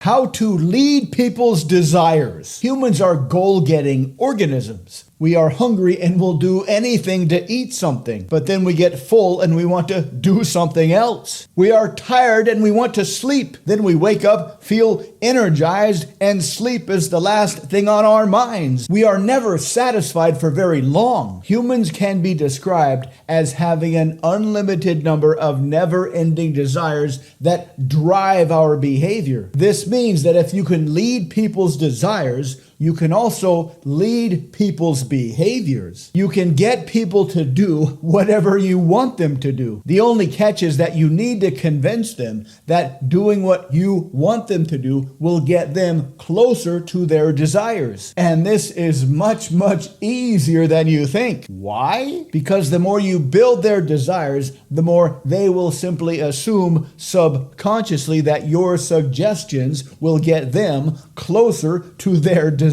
How to lead people's desires. Humans are goal-getting organisms. We are hungry and will do anything to eat something, but then we get full and we want to do something else. We are tired and we want to sleep. Then we wake up, feel energized, and sleep is the last thing on our minds. We are never satisfied for very long. Humans can be described as having an unlimited number of never-ending desires that drive our behavior. This means that if you can lead people's desires, you can also lead people's behaviors. You can get people to do whatever you want them to do. The only catch is that you need to convince them that doing what you want them to do will get them closer to their desires. And this is much, much easier than you think. Why? Because the more you build their desires, the more they will simply assume subconsciously that your suggestions will get them closer to their desires.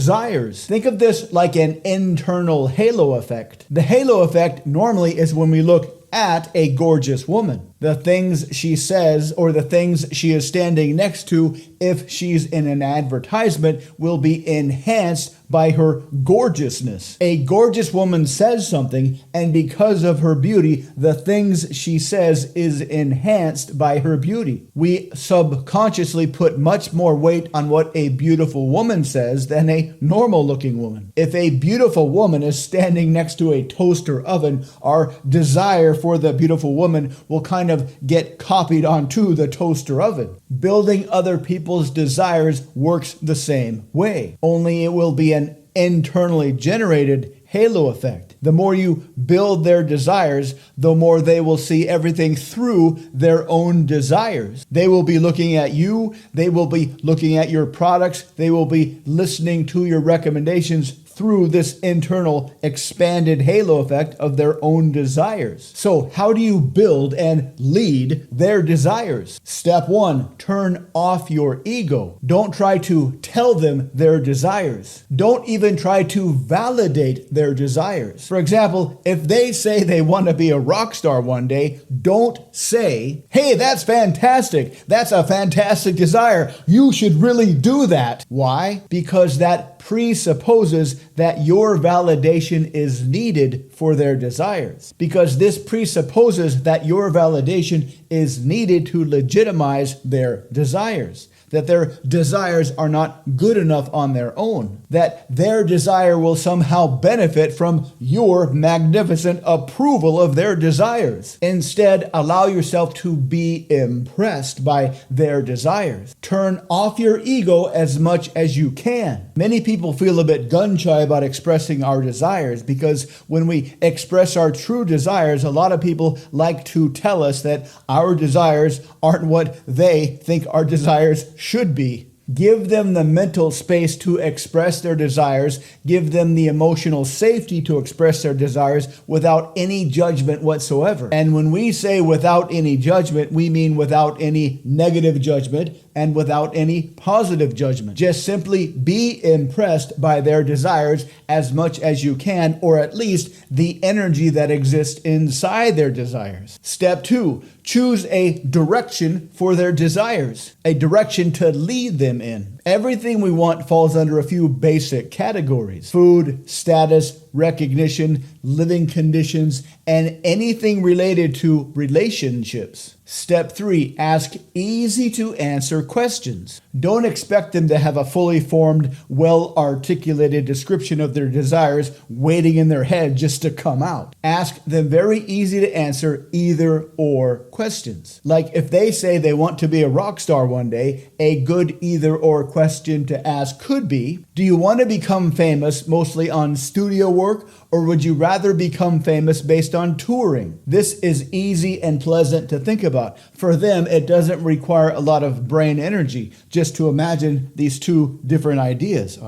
Think of this like an internal halo effect. The halo effect normally is when we look at a gorgeous woman. The things she says or the things she is standing next to, if she's in an advertisement, will be enhanced by her gorgeousness. A gorgeous woman says something, and because of her beauty, the things she says is enhanced by her beauty. We subconsciously put much more weight on what a beautiful woman says than a normal-looking woman. If a beautiful woman is standing next to a toaster oven, our desire for the beautiful woman will kind of get copied onto the toaster oven. Building other people's desires works the same way, only it will be an internally generated halo effect. The more you build their desires, the more they will see everything through their own desires. They will be looking at you, they will be looking at your products, they will be listening to your recommendations through this internal expanded halo effect of their own desires. So how do you build and lead their desires? Step 1, turn off your ego. Don't try to tell them their desires. Don't even try to validate their desires. For example, if they say they want to be a rock star one day, don't say, "Hey, that's fantastic. That's a fantastic desire. You should really do that." Why? Because that presupposes that your validation is needed for their desires. Because this presupposes that your validation is needed to legitimize their desires. That their desires are not good enough on their own. That their desire will somehow benefit from your magnificent approval of their desires. Instead, allow yourself to be impressed by their desires. Turn off your ego as much as you can. Many people feel a bit gun-shy about expressing our desires because when we express our true desires, a lot of people like to tell us that our desires aren't what they think our desires should be. Give them the mental space to express their desires. Give them the emotional safety to express their desires without any judgment whatsoever. And when we say without any judgment, we mean without any negative judgment and without any positive judgment. Just simply be impressed by their desires as much as you can, or at least the energy that exists inside their desires. Step 2, choose a direction for their desires, a direction to lead them in. Everything we want falls under a few basic categories: food, status, recognition, living conditions, and anything related to relationships. Step 3, ask easy to answer questions. Don't expect them to have a fully formed, well-articulated description of their desires waiting in their head just to come out. Ask them very easy to answer either or questions. Like if they say they want to be a rock star one day, a good either or question to ask could be, do you want to become famous mostly on studio work, or would you rather become famous based on touring? This is easy and pleasant to think about. For them, it doesn't require a lot of brain energy just to imagine these two different ideas.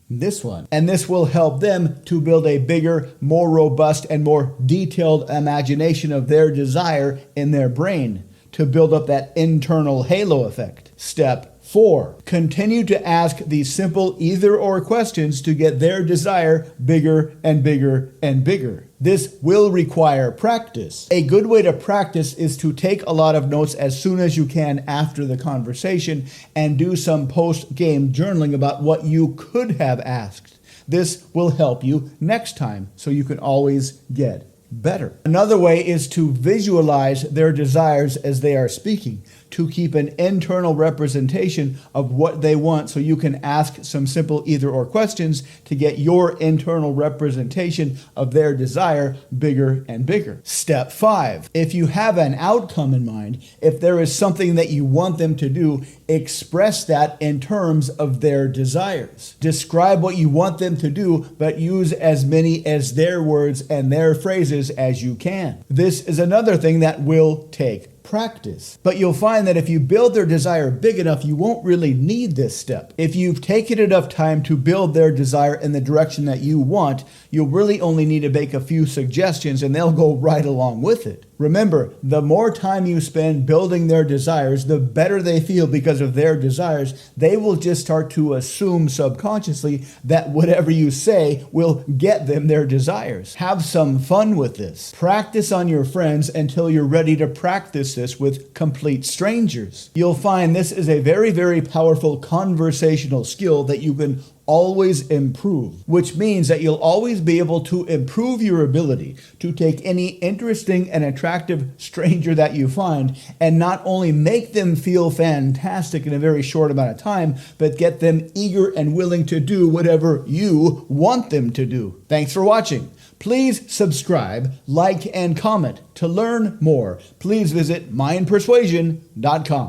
This one. And this will help them to build a bigger, more robust, and more detailed imagination of their desire in their brain to build up that internal halo effect. Step 4. Continue to ask these simple either-or questions to get their desire bigger and bigger and bigger. This will require practice. A good way to practice is to take a lot of notes as soon as you can after the conversation and do some post-game journaling about what you could have asked. This will help you next time so you can always get better. Another way is to visualize their desires as they are speaking, to keep an internal representation of what they want so you can ask some simple either-or questions to get your internal representation of their desire bigger and bigger. Step 5. If you have an outcome in mind, if there is something that you want them to do, express that in terms of their desires. Describe what you want them to do, but use as many as their words and their phrases as you can. This is another thing that will take practice. But you'll find that if you build their desire big enough, you won't really need this step. If you've taken enough time to build their desire in the direction that you want, you'll really only need to make a few suggestions and they'll go right along with it. Remember, the more time you spend building their desires, the better they feel because of their desires. They will just start to assume subconsciously that whatever you say will get them their desires. Have some fun with this. Practice on your friends until you're ready to practice this with complete strangers. You'll find this is a very, very powerful conversational skill that you can always improve, which means that you'll always be able to improve your ability to take any interesting and attractive stranger that you find and not only make them feel fantastic in a very short amount of time, but get them eager and willing to do whatever you want them to do. Thanks for watching. Please subscribe, like, and comment. To learn more, please visit mindpersuasion.com.